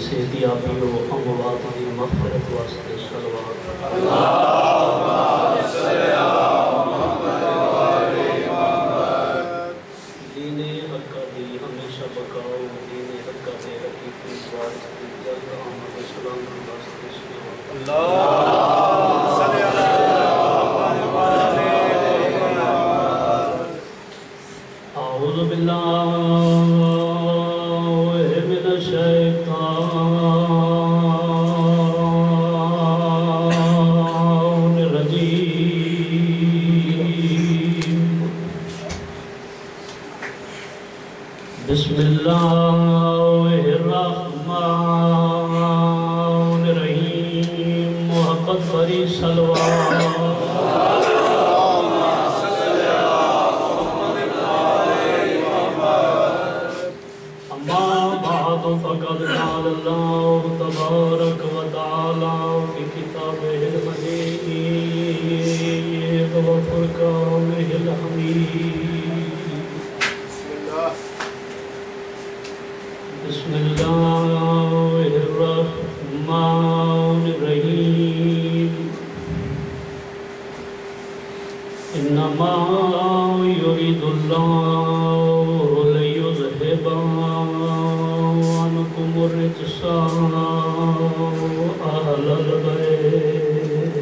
صحت یابی ہو اموات دی مغفرت واسطے صلوات دین حقہ دی ہمیشہ بقاؤ دین حقہ دے حقیقی واسطے جلد آمد سلام واسطے صلوات أعوذ بالله من الشيطان الرجيم بسم الله الرحمن الرحيم وقد فري صلوات فقد قال الله تبارك وتعالى في كتابه المجيد وفرقانه الحميد بسم الله الرحمن الرحيم إنما يريد الله ليذهب عنكم الرجس أهل البيت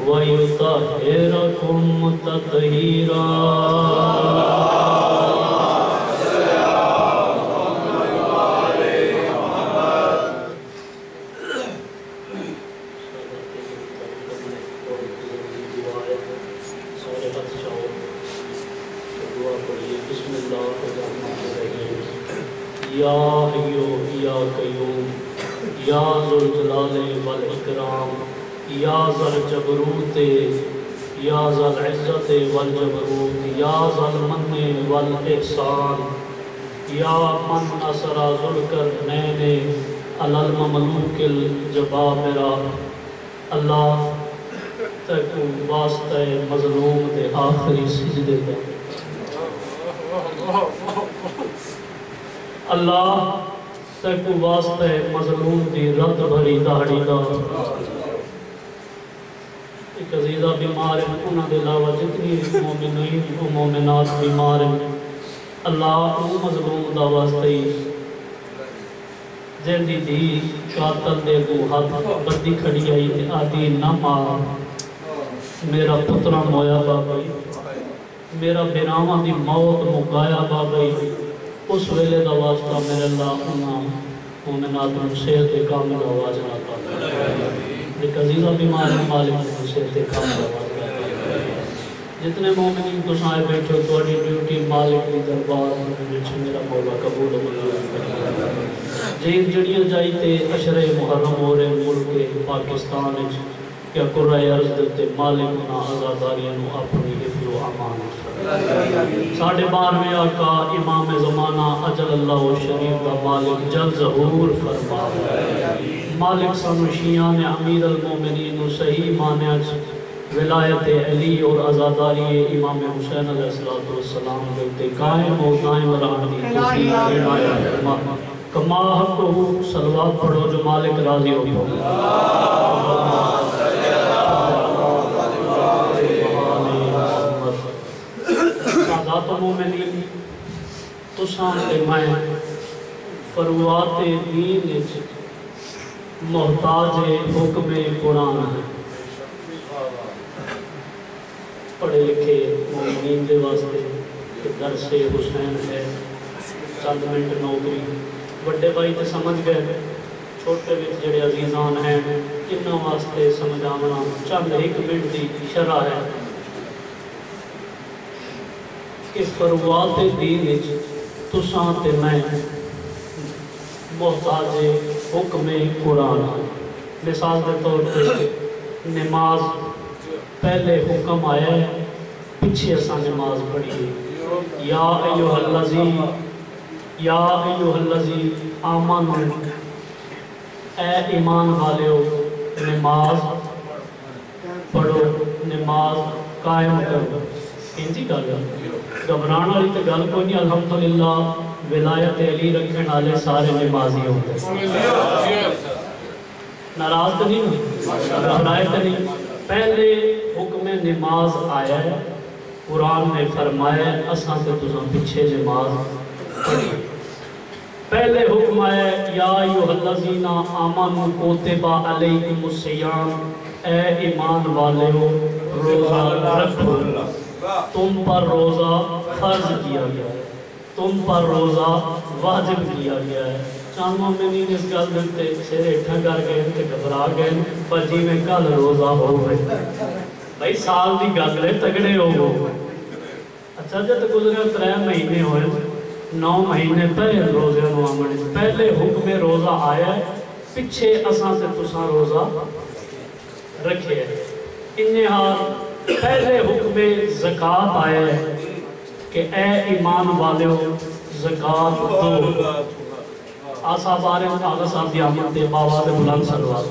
ويطهركم تطهيرا یا حیو یا قیوم یا ذوالجلال والاکرام یا ذوالجبروت یا ذوالعزت والجبروت یا ذوالمن والاحسان یا من نصر ذوالقرنین علی المملوک الجبابرہ اللہ تک واسطہ مظلوم دے آخری سجدے دے اللہ تک واسطہ مظلوم دی رد بھری داڑی دا ایک عزیزہ بیمار ہیں انہاں دے علاوہ جتنی مومنین و مومنات بیمار ہیں اللہ او مظلوم دا واسطہ ہی جلدی دی قاتل دے کو ہاتھ بدی کھڑی آئی تے آدھی نہ مار میرا پترہ مویا بابائی میرا بیراواں دی موت مکایا بابائی اس ویلے دا واسطہ میرے اللہ مومنات میں صحت کامل آواز آتا ہے ایک عزیزہ بیمار مالک میں صحت کامل آواز آتا ہے جتنے مومنین کو سائے بیٹھو توڑی ڈیوٹی مالک کی دربار میں میرا مولا قبول و منظور کرے جہاں جڑیاں جائی تے عشر محرم ہو رہے ملک پاکستان کیا قرآن عرض دیتے مالک نہ آزاداریاں اپنی حفظ و امان ساڑھے بارویں آقا امام زمانہ اجل اللہ و شریف کا مالک جل ظہور فرما مالک سانو شیعان امیر المومنین و صحیح معنی ولایت علی اور آزاداری امام حسین علیہ السلام کے قائم و قائم رہنی توفیق عنایت فرما کما حق ہو صلوات پڑھو جو مالک راضی ہو سادات مومنین تو سامنے میں فروات دین محتاج حکم قرآن ہے پڑھے لکھے مومنین دے واسطے درس حسین ہے چند منٹ نوکری بڑے بھائی تے سمجھ گئے چھوٹے وچ جڑے عزیزان ہیں انہاں واسطے سمجھاونا چند ایک منٹ دی شرح ہے کہ فروات دین تساں تے میں محتاج حکم قرآن مثال کے طور پہ نماز پہلے حکم آیا ہے پیچھے اساں نماز پڑھی یا ایوہ الذی آمنوا اے ایمان والیو نماز پڑھو نماز قائم کرو انجی گل گھبرانا والی تے گل کوئی نہیں الحمدللہ ولایت علی رکھنے والے سارے نمازی ہوتے ہیں۔ ناراض تو نہیں گھبرائے تو نہیں؟ پہلے حکم نماز آیا ہے، قرآن نے فرمایا اساں تے تساں پیچھے نماز پڑھی۔ پہلے حکم آیا یا ایھا الذین آمنوا کتب علیکم الصیام، اے ایمان والو روزہ رکھو، تم پر روزہ فرض کیا گیا ہے، تم پر روزہ واجب کیا گیا ہے۔ چند مومنین اس گل دے سر ہیٹھاں کر گئے تے گھبرا گئے پر جی میں کل روزہ ہو گئے بھائی سال دی گل ہے تگڑے ہو۔ اچھا جب گزرے 3 مہینے ہوئے 9 مہینے پہلے روزے نو آمنے پہلے حکم روزہ آیا ہے، پیچھے اساں تے تساں روزہ رکھے ہے۔ انہار پہلے حکم زکاة آیا ہے کہ اے ایمان والو زکاة دو۔ آسا بارے آغا صاحب دی آمد دے باواد بلند صلوات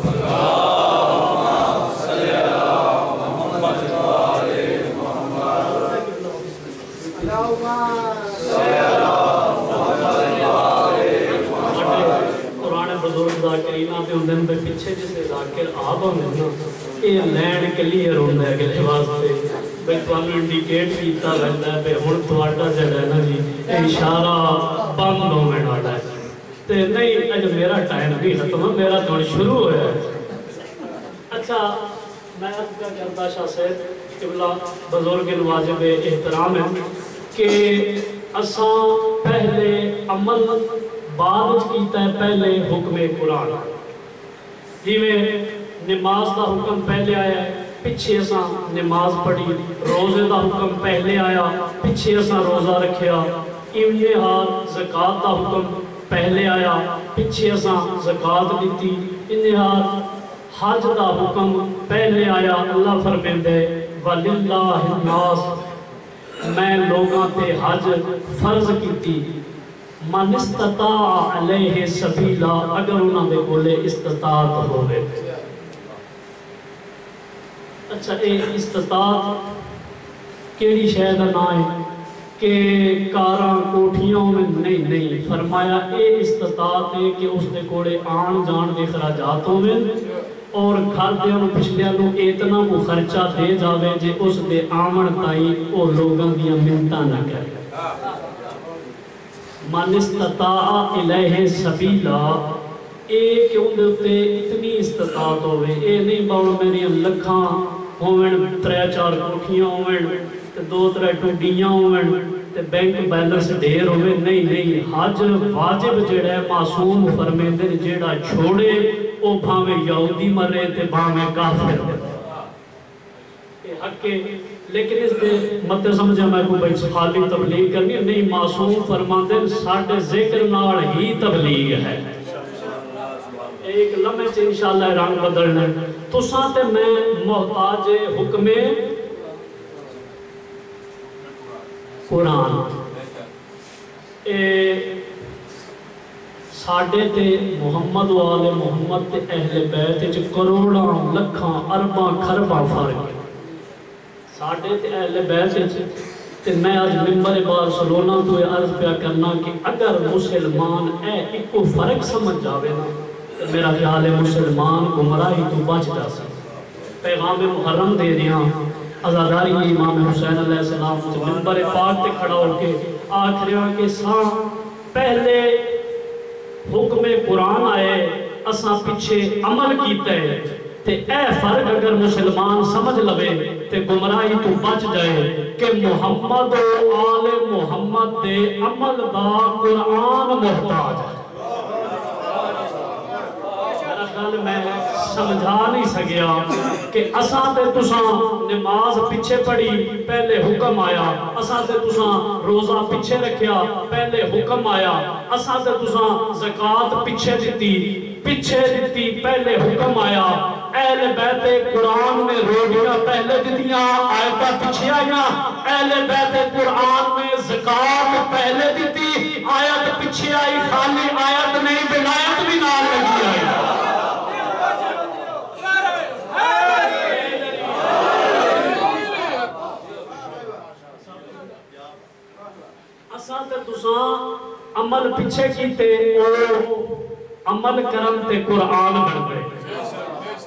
قرآن بزرگ ذاکرینہ پہ اندن پہ پیچھے جسے ذاکر آب ہونے یہ لینڈ کلیئر ہوندہ ہے اگلے واسطے بھئی توانو انڈیکیٹ کیتا رہتا ہے بھئی ہون تواڈا جڑا ہے نا جی اشارہ بند ہونے والا ہے تے نہیں اج میرا ٹائم بھی ختم ہے میرا دور شروع ہوا ہے۔ اچھا میں اب کیا کرتا شاہ صاحب قبلہ بزرگ واجب احترام ہے کہ اساں پہلے عمل بعد کیتا ہے پہلے حکم قرآن جی میں نماز دا حکم پہلے آیا ہے پیچھے اساں نماز پڑھی، روزے دا حکم پہلے آیا پیچھے اساں روزہ رکھیا، ایویں حال زکاة دا حکم پہلے آیا پیچھے اساں زکاة دیتی، انہیں حال حج دا حکم پہلے آیا اللہ فرمیندے وَلِلَّهِ النَّاسِ میں لوگاں تے حج فرض کیتی من استطاع علیہ سبیلا اگر انہاں دے کولے استطاعت ہوئے۔ اچھا اے استطاعت کیڑی شاید نہ ہے کہ کاراں کوٹھیوں میں نہیں فرمایا اے استطاعت ہے کہ اس دے کوڑے آن جان دے خراجاتوں میں اور گھر دے انہوں پچھلے انہوں اتنا کو خرچہ دے جاوے جے اس دے آمن تائی او لوگاں دیا منتہ نہ کرے۔ من استطاع الیہ سبیلا اے کہ ان دے اتے اتنی استطاعت ہوئے اے نہیں باؤں میری لکھاں ہوئن 3-4 کوٹھیاں ہوئن 2-3 ٹوڈیاں ہوئن تے بینک بیلنس ڈھیر ہوئے نہیں حج واجب جڑا ہے معصوم فرمیندے جڑا چھوڑے او بھاویں یہودی مرے تے بھاویں کافر حق کے لیکن اس دے مت سمجھا میں کو بھائی خالی تبلیغ کرنی نہیں معصوم فرماندے ساڑھے ذکر نال ہی تبلیغ ہے۔ ایک لمحے سے انشاءاللہ رنگ بدلنا تو ساتھ میں محتاج حکم قرآن ساڑھے تے محمد و آل محمد تے اہل بیت کروڑاں لکھاں ارباں خرباں فرق ساڑھے تے اہل بیت تے میں آج ممبر بارسلونا تو عرض پیا کرنا کہ اگر مسلمان ایک فرق سمجھ جاوے نا میرا خیال ہے مسلمان گمراہی تو بچ جا سکتا۔ پیغام محرم دے دیا عزاداری امام حسین علیہ السلام ممبر پاک تے کھڑا ہو کے آخریاں کے ساتھ پہلے حکم قرآن آئے اساں پیچھے عمل کیتا ہے تے اے فرق اگر مسلمان سمجھ لوے تے گمراہی تو بچ جائے کہ محمد و آل محمد دے عمل دا قرآن محتاج ہے۔ میں سمجھا نہیں سکیا کہ اساں تے تساں نماز پیچھے پڑھی پہلے حکم آیا اساں تے تساں روزہ پیچھے رکھیا پہلے حکم آیا اساں تے تساں زکاة پیچھے دیتی پہلے حکم آیا اہل بیت قرآن میں روٹیاں پہلے دیتیاں آیتاں پیچھے آیا اہل بیت قرآن میں زکاة پہلے دیتی آیت پیچھے آئی خالی آیت نہیں بنایت بھی نہ لگی آئی۔ عمل پیچھے کیتے او عمل کرن تے قرآن بن گئے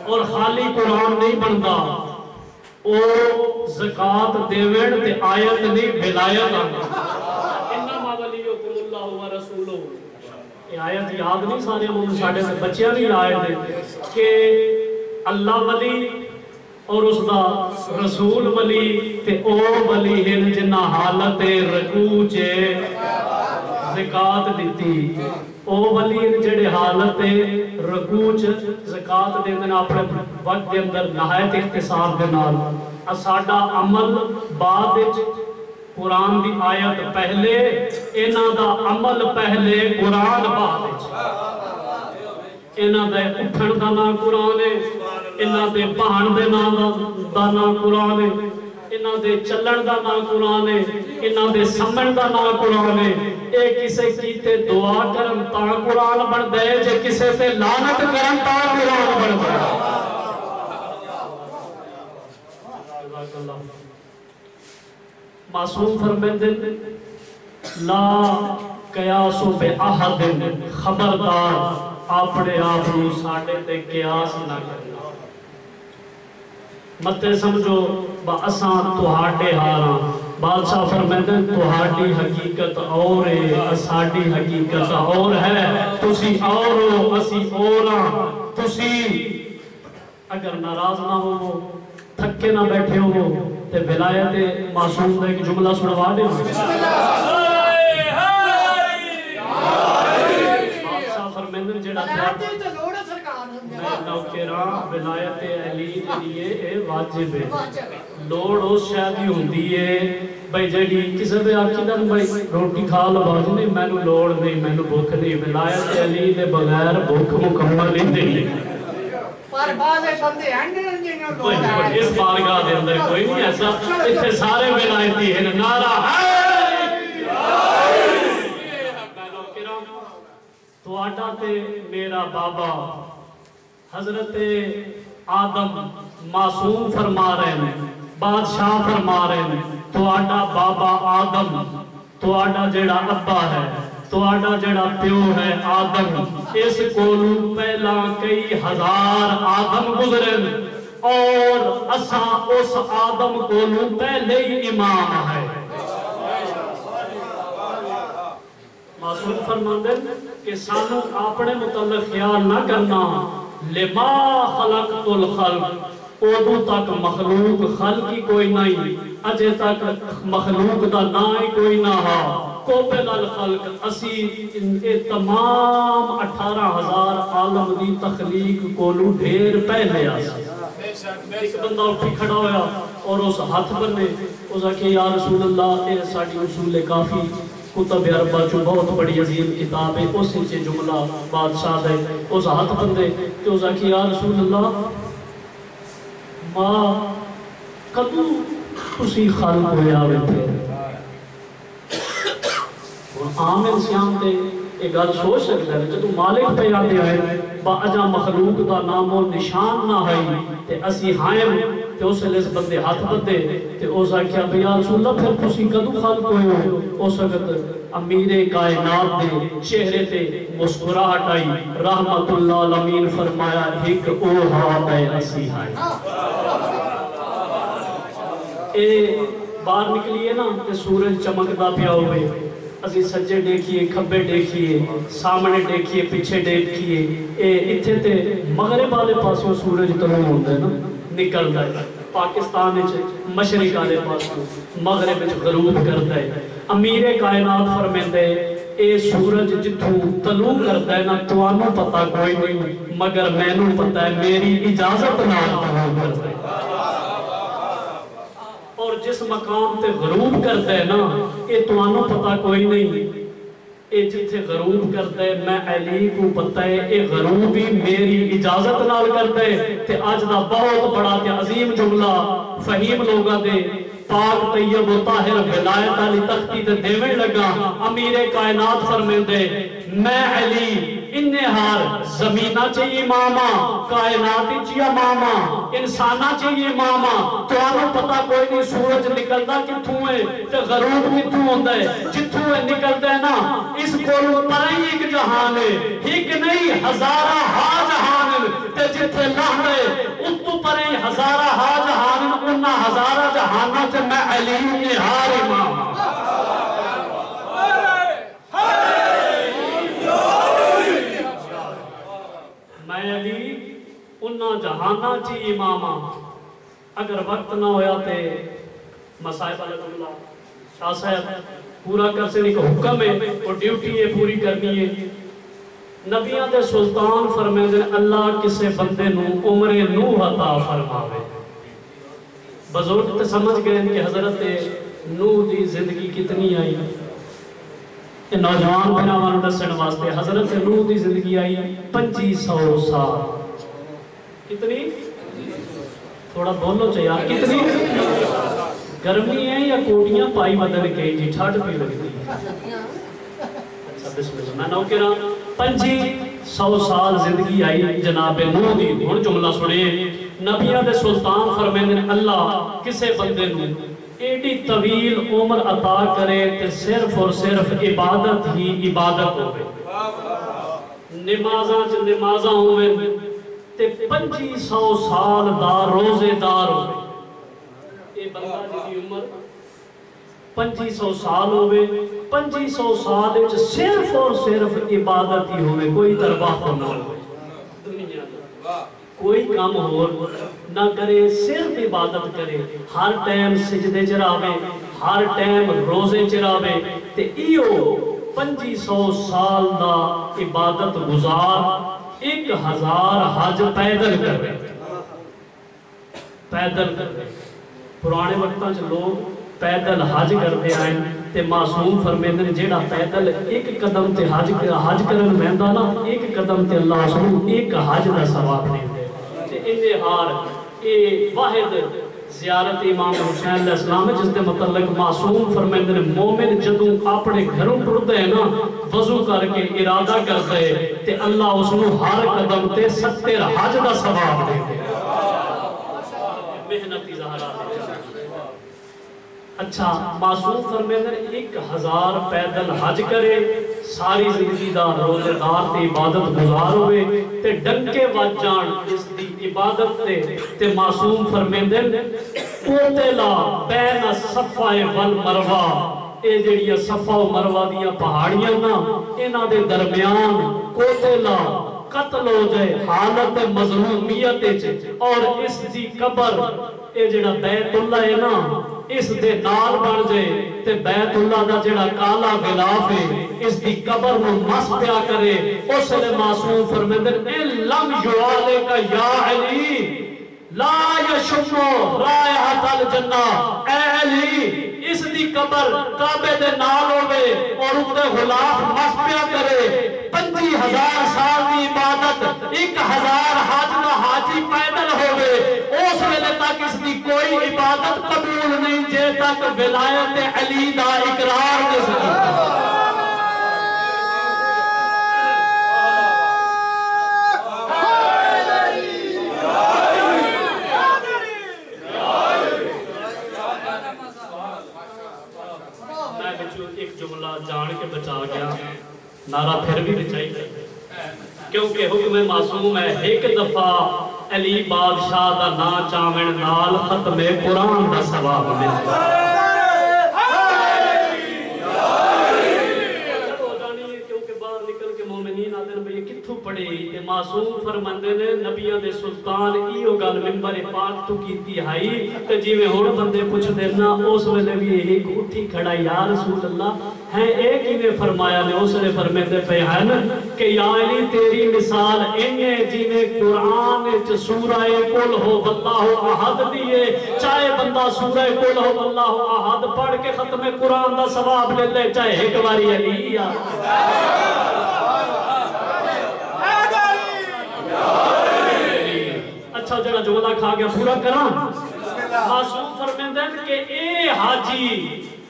اور خالی قرآن نہیں بنتا او زکاة دیوین تے آیت نہیں ولایت آنا انما ولیکم اللہ و رسولہ یہ آیت یاد نہیں سارے ہم ساڑھے سے بچیاں نہیں آئے تھے کہ اللہ ولی اور اس دا رسول ولی تے او ولی ہیں جنہ حالت رکوع چے زکاة دیتی او ولی ہیں جڑے حالت رکوع چے زکاة دیندن اپنے وقت دے اندر نہایت اختصار دے نال اساڑا عمل بعد قرآن دی آیت پہلے انہاں دا عمل پہلے قرآن بعد انہاں دے اٹھن دا نا قرآن ہے انہاں دے بہن دے نا قرآن ہے انہاں دے چلن دا نا قرآن ہے انہاں دے سمن دا نا قرآن ہے اے کسے کیتے دعا کرن تا قرآن بن دے جے کسے تے لعنت کرن تا قرآن بن دے معصوم فرمیندے لا قیاسو بے احد خبردار اپنے آپ نو ساڑھے تے قیاس نہ کرنا مت سمجھو با اساں تہاڈے ہاراں بادشاہ فرمیندے تہاڈی حقیقت اور ہے اساڈی حقیقت اور ہے تسی اور ہو اسی اور ہاں تسی اگر ناراض نہ ہو تھکے نہ بیٹھے ہو تے ولایت معصوم دا ایک جملہ سنوا دے بادشاہ فرمیندے جڑا میں نوکراں ولایت علی لیے اے واجب ہے لوڑ اس شاید ہوندی ہے بھائی جڑی کسے دے عقیدہ بھائی روٹی کھا لو باج نہیں مینوں لوڑ نہیں مینوں بھوک نہیں ولایت علی دے بغیر بھوک مکمل نہیں پر بازے بندے ہیں جنہوں لوڑ ہے اس بارگاہ دے اندر کوئی نہیں ایسا اتنے سارے ولایتی ہیں نعرہ تو آٹا تے میرا بابا حضرت آدم معصوم فرما رہے ہیں بادشاہ فرما رہے ہیں تو آٹا بابا آدم تو آٹا جڑا ابا ہے تو آٹا جڑا پیو ہے آدم اس کولو پہلا کئی ہزار آدم گزرن اور اساں اس آدم کولو پہلے ہی امام ہے معصوم فرماندے کہ سانو اپنے متعلق خیال نہ کرنا لما خلقت الخلق ادو تک مخلوق خلقی کوئی نہیں اجے تک مخلوق دا نہ ہی کوئی نہ ہا قبل الخلق اسی تمام 18,000 عالم دی تخلیق کولو ڈھیر پہلے آسا ایک بندہ اٹھی کھڑا ہویا اور اس ہاتھ بنے اس کہ یا رسول اللہ اے ساڑی اصول کافی کتب عربہ جو بہت بڑی عظیم کتاب ہے اس سے جملہ بادشاہ دے اس ہاتھ بندے کہ اس کہ یا رسول اللہ ماں کدو اسی خالق ہوئے آوے تھے اور عام انسان تے ایک گل سوچ سکتا ہے جدو مالک پہ آتے آئے با اجا مخلوق دا نام و نشان نہ ہے تے اسی ہائم تے اس لیس بندے ہاتھ بندے تے او سا کیا بھئی رسول اللہ پھر کسی کدو خالق ہوئے ہو او سکت امیر کائنات دے چہرے تے مسکراہٹ آئی رحمت اللہ العالمین فرمایا ایک اوہا اے اسی ہائے اے باہر نکلیے نا تے سورج چمکدا پیا ہوئے اسی سجے دیکھئے کھبے دیکھئے سامنے دیکھئے پیچھے دیکھئے اے اتھے تے مغرب والے پاسوں سورج طلوع ہوتا ہے نا نکل ہے پاکستان مشرق والے پاسوں مغرب غروب کرتا ہے امیر کائنات فرمیندے اے سورج جتھوں طلوع کرتا ہے نا توانوں پتہ کوئی نہیں مگر مینوں پتہ ہے میری اجازت نہ طلوع کرتا ہے اور جس مقام تے غروب کرتا ہے نا اے توانوں پتہ کوئی نہیں اے جتھے غروب کرتا ہے میں علی کو پتہ ہے اے غروب بھی میری اجازت نال کرتا ہے تے آج دا بہت بڑا تے عظیم جملہ فہیم لوگا دے پاک طیب و طاہر ولایت علی تختی تے دیویں لگا امیر کائنات فرمیندے میں علی انہار زمینہ چاہیے ماما کائناتی چاہیے ماما انسانہ چاہیے ماما تو آنو پتا کوئی نہیں سورج نکلتا کتھوں ہے تے غروب کتھوں ہوندہ ہے جتھوں ہے نکلتا ہے نا اس کولو پرائی ایک جہان ہے ایک نہیں ہزارہ ہا جہان ہے تے جتھے لہنے اتو پرائی ہزارہ ہا جہان ہے انہا ہزارہ جہانہ سے میں علی انہار امام میں علی انہا جہانہ چی امامہ اگر وقت نہ ہویا تے مسائب علیہ اللہ شاہ صاحب پورا کر سے نہیں حکم ہے اور ڈیوٹی ہے پوری کرنی ہے نبیان دے سلطان فرمائے دے اللہ کسے بندے نو عمر نوح عطا فرماوے بزرگ تے سمجھ گئے کہ حضرت نوح دی زندگی کتنی آئی نوجوان بناوان دسن واسطے حضرت نوح دی زندگی آئی 2500 سال کتنی؟ تھوڑا بولو چاہیے کتنی؟ گرمی ہے یا کوٹیاں پائی بدل کے جی ٹھاٹ بھی لگتی اچھا بسم اللہ میں نو کہہ رہا 2500 سال زندگی آئی جناب نوح دی ہن جملہ سنے نبیان دے سلطان فرمائے اللہ کسے بندے نو ایڈی طویل عمر عطا کرے تے صرف اور صرف عبادت ہی عبادت ہوئے نمازاں ہوئے تے 2500 سال دار روزے دار ہوئے اے بندہ جی عمر 2500 سال ہوئے 2500 سال وچ صرف اور صرف عبادت ہی ہوئے کوئی درباہ نہ ہوئے دنیا کوئی کام ہو نہ کرے صرف عبادت کرے ہر ٹائم سجدے چراوے ہر ٹائم روزے چراوے تے ایو 2500 سال دا عبادت گزار 1000 حج پیدل کر رہے پیدل کر رہے پرانے وقتاں سے لوگ پیدل حج کرتے آئیں تے معصوم فرمیندن جیڑا پیدل ایک قدم تے حج کرن مہندہ نا ایک قدم تے اللہ سنو ایک حج دا ثواب دے تے انہار اے واحد زیارت امام حسین علیہ السلام جس دے متعلق معصوم فرمیندن مومن جدوں اپنے گھروں ٹردے ہیں نا وضو کر کے ارادہ کرتے تے اللہ سنو ہر قدم تے 70 حج دا ثواب دے محنتی زہرہ اچھا معصوم فرمیندن 1000 پیدل حج کرے ساری زندگی دا روزے دار تے عبادت گزار ہوئے تے ڈنکے وجان اس دی عبادت تے معصوم فرمیندن قوتلا بین صفا والمروہ اے جڑی صفا و مروہ دیا پہاڑیاں نا انہاں دے درمیان قوتلا قتل ہو جائے حالت مظلومیت اور اس دی قبر اے جڑا بیت اللہ ہے نا اس دے نال بن جائے تے بیت اللہ دا جڑا کالا غلاف ہے اس دی قبر میں مس پیا کرے اس نے معصوم فرمیندن اے لم یعالے کا یا علی لا یشمو رائحت الجنہ اے علی اس دی قبر کعبے دے نال ہوئے اور اس دے غلاف مس پیا کرے 25,000 سال دی عبادت 1000 حج دا حاجی پیدل ہوئے اس ویلے تک اس دی کوئی عبادت قبول نہیں جے تک ولایت علی دا اقرار نہیں سکتا ایک جملہ جان کے بچا گیا نعرہ پھر بھی بچائی کیونکہ حکم معصوم ہے ایک دفعہ علی بادشاہ دا نا چاوین نال ختم قرآن دا ثواب ملتا پڑے تے معصوم فرماندے نے نبیوں دے سلطان ایو گل منبر پاک تو کیتی ہائی تے جویں ہن بندے پوچھ دینا اس ویلے بھی ایک اٹھی کھڑا یا رسول اللہ ہے ایک کیویں فرمایا نے اس نے فرماتے پے ہیں کہ یا علی تیری مثال اینے جویں قرآن وچ سورہ قل ہو واللہ احد دیے چاہے بندہ سورہ قل ہو واللہ احد پڑھ کے ختم قرآن دا ثواب لے لے چاہے ایک باری علی یا اچھا جڑا جملہ کھا گیا پورا کرام معصوم فرمیندن کہ اے حاجی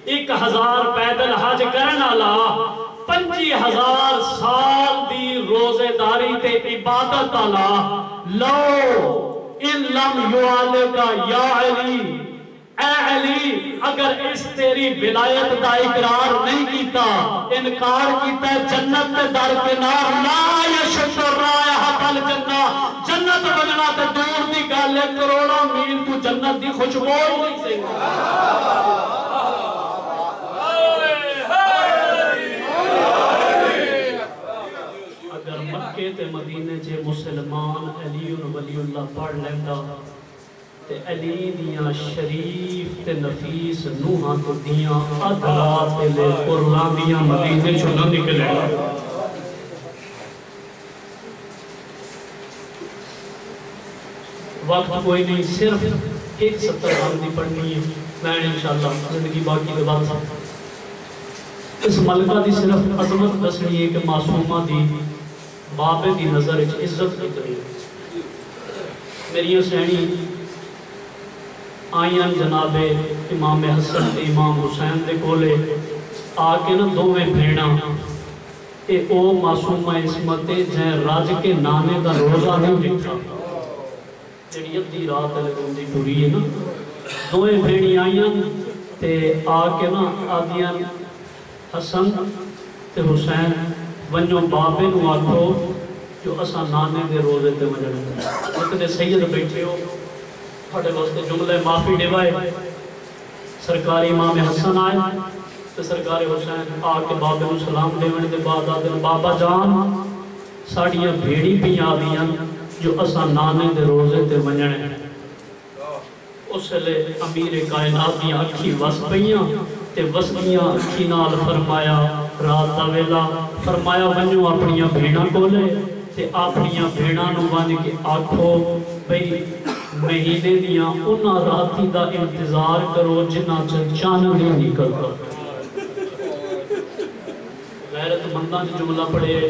1000 پیدل حج کرن والا 50,000 سال دی روزے داری تے عبادت علا لو ان لم یعالکا یا علی اے علی اگر اس تیری ولایت دا اقرار نہیں کیتا انکار کیتا ہے جنت تے در کنار لا یشد رائحۃ الجنہ جنت بننا تے دور دی گل ہے کروڑا میل تو جنت دی خوشبو نہیں سے اگر مکے تے مدینے چے مسلمان علی ولی اللہ پڑھ لیندہ تے علی دیاں شریف تے نفیس نوحاں تو دیاں ادھرات تے لے قرآن دیاں مدینے چھو نہ نکلے وقت کوئی نہیں صرف 170 آمدی پڑھنی ہے میں انشاءاللہ زندگی باقی دے بعد اس ملکہ دی صرف عظمت دسنی ہے کہ معصومہ دی بابے دی نظر عزت کی کری میری سینی آئین جناب امام حسن تے امام حسین دے کولے آکے نا دوویں بھیڑا اے او معصومہ عصمت جائیں راج کے نانے دا روزہ نہیں دکھا جڑی ادھی رات لگوں دی پوری ہے نا دوویں بھیڑی آئین تے آکے نا آدیان حسن تے حسین ونجو بابے نو آکھو جو اسا نانے دے روزے تے مجھے اتنے سید بیٹھے ہو پھڑے واسطے جملے معافی ڈیوائے سرکاری امام حسن آئے تو سرکاری حسین آکے بابے نو سلام دیونے دے بعد آدھے بابا جان ساڑیاں بھیڑی پی آدیاں جو اسا نانے دے روزے تے منجنے اس لئے امیر کائنات دیاں اکھی وس پئیاں تے وسیاں اکھی نال فرمایا رات دا ویلا فرمایا ونجو اپنیاں بھیڑاں کو لے تے اپنیاں بھیڑاں نو ون کے آکھو بھئی مہینے دیاں انہاں راتی دا انتظار کرو جنہ چان نہیں نکلتا غیرت مندان سے جملہ پڑھے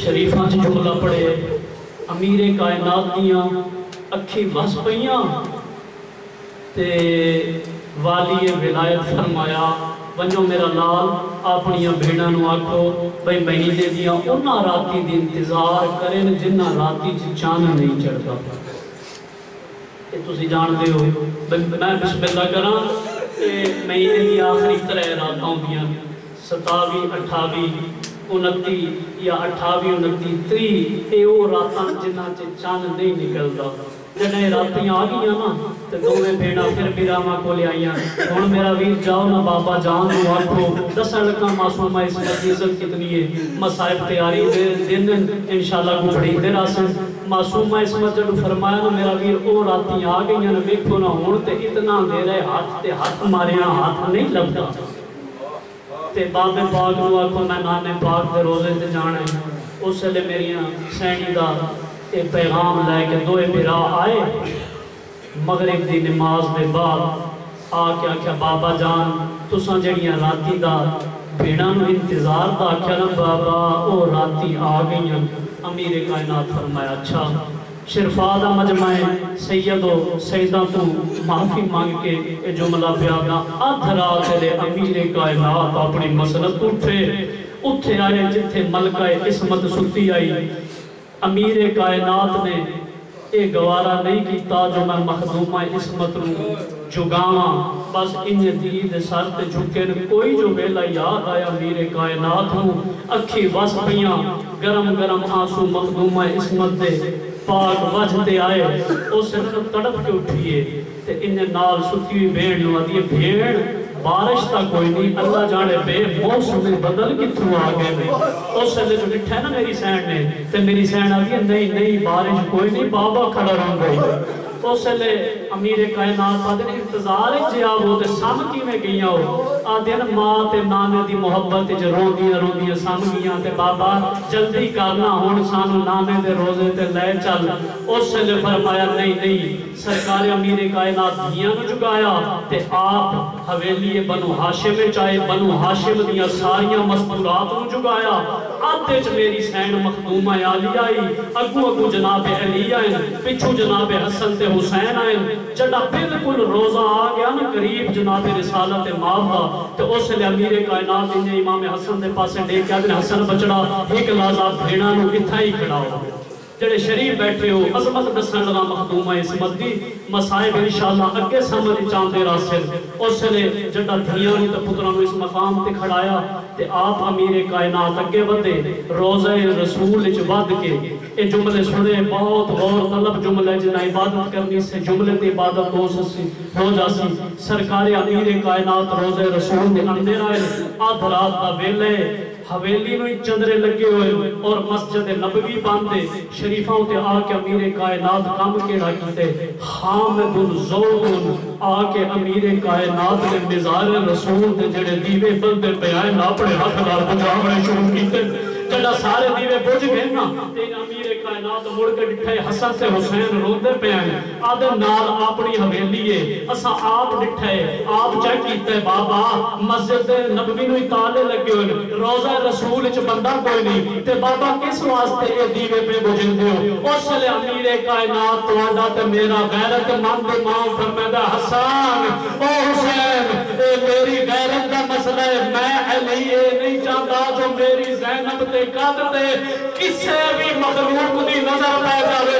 شریفان سے جملہ پڑھے امیر کائنات دیاں اکھی وس پئیاں تے والی ولایت فرمایا ونجو میرا لال اپنیاں بھیڑاں نو آکھو بھئی مہینے دیاں انہاں راتی دی انتظار کریں جنہ راتی چان نہیں چڑھتا یہ تسی جان دے ہو میں بسم اللہ کراں مہینے دی آخری طرح راتوں دیاں 27 28 29 یا 28 29 30 اے او راتاں جنہ چان نہیں نکلتا جنہیں راتیاں آگیاں نا تو دوویں بھیڑا پھر بیراما کو لے آئیاں ہون میرا ویر جاؤ نا بابا جان نو آکھو 10 لکھاں معصومہ اس میں عزت کتنی ہے مسائب تیاری دن انشاءاللہ کو پڑھی دے راسن معصومہ اس میں جڑو فرمایا نا میرا ویر او راتیاں آگیاں نا ویکھو نا ہون تے اتنا دے رہے ہاتھ تے ہاتھ ماریاں ہاتھ نہیں لگتا تے بابے پاک نو آکھو میں نانے پاک دے روزے تے جانا ہے اس لئے میریاں سینی دا ایک پیغام لے کے دوئے بھرا آئے مغرب دی نماز دے بعد آکے آکھیا بابا جان تساں جڑیاں راتی دا بھیڑاں نو انتظار دا آکھیا نا بابا او راتی آگئیاں امیر کائنات فرمایا اچھا شرفا دا مجمع سید و سیدہ تو معافی مانگ کے اے جملہ پیابنا ادھرا تیرے امیر کائنات اپنی مسلط اٹھے آئے جتھے ملکہ عصمت ستی آئی امیر کائنات نے اے گوارا نہیں کیتا جو میں مخدومہ عصمت رو جگاواں بس انہیں دید سر تے جھکن کوئی جو ویلا یاد آیا امیر کائنات ہوں اکھی وس پیاں گرم گرم آنسو مخدومہ عصمت دے پاک وجھتے آئے اس سے تڑپ کے اٹھئے تے انہیں نال ستی ہوئی بھیڑ نو دیئے بھیڑ بارش تا کوئی نہیں اللہ جانے بے موسم میں بدل کی تھو آگے میں اس سے لے جو لٹھا ہے نا میری سینڈ نے تے میری سینڈ آگے نہیں بارش کوئی نہیں بابا کھڑا رہوں گئی اس سے لے امیر کائنات آدھے انتظار جی آپ ہوتے سامکی میں گئیاں ہو آدھے ماں تے نانے دی محبت جو روندیاں سامگیاں تے بابا جلدی کرنا ہون سانو نانے دے روزے تے لے چل اس سے لے فرمایا نہیں سرکار امیر کائنات دھیاں نو جگایا تے آپ حویلی بنو ہاشم چاہے بنو ہاشم دیاں ساریاں مستورات نو جگایا آدھے چ میری سین مخدومہ عالی آئی اگو جناب علی آئیں پچھو جناب حسن تے حسین آئیں جڑا بالکل روزہ آ گیا نا قریب جناب رسالت مابا تو اس لئے امیر کائنات انہیں امام حسن دے پاسے دے کے آدھے حسن بچڑا ایک لازہ بھیڑا نو کتھا ہی کھڑا ہو جڑے شریف بیٹھے ہو عظمت دسن لگا مخدومہ اسمت دی مسائب انشاءاللہ اگے سمجھ چاندے راسل اس نے جڑا دھیانی تا پترانو اس مقام تے کھڑایا تے آپ امیر کائنات اگے ودے روزہ رسول اچ ود کے اے جملے سنے بہت غور طلب جملے جنہ عبادت کرنی سے جملے تے عبادت ہو جاسی سرکار امیر کائنات روزہ رسول دے اندر آئے آدھ رات دا ویلے حویلی نوی چندرے لگے ہوئے اور مسجد نبوی باندھے شریفوں تے آکے امیر کائنات کام کیڑا کیتے حامد الزون آکے امیر کائنات نے مزار رسول دے جڑے دیوے بلدے پہ آئے ناپڑے حق دار بجاوے شروع کیتے جڑا سارے دیوے بجھ گئے نا تین امیر کائنات مڑ کے ڈٹھے حسن تے حسین روندے پہ آئے آدھے نال اپنی حویلی ہے اسا آپ ڈٹھے آپ چیک کیتے بابا مسجد نبوی نوی تالے لگے ہوئے روزہ رسول اچ بندہ کوئی نہیں تے بابا کس واسطے یہ دیوے پہ بجھن دیو اس لئے امیر کائنات توڑا تے میرا غیرت مند ماں فرمیدہ حسان او حسین اے میری غیرت کا مسئلہ ہے میں علی نہیں چاہتا جو میری زینب تے قد تے کسے بھی مخلوق دی نظر پہ جاوے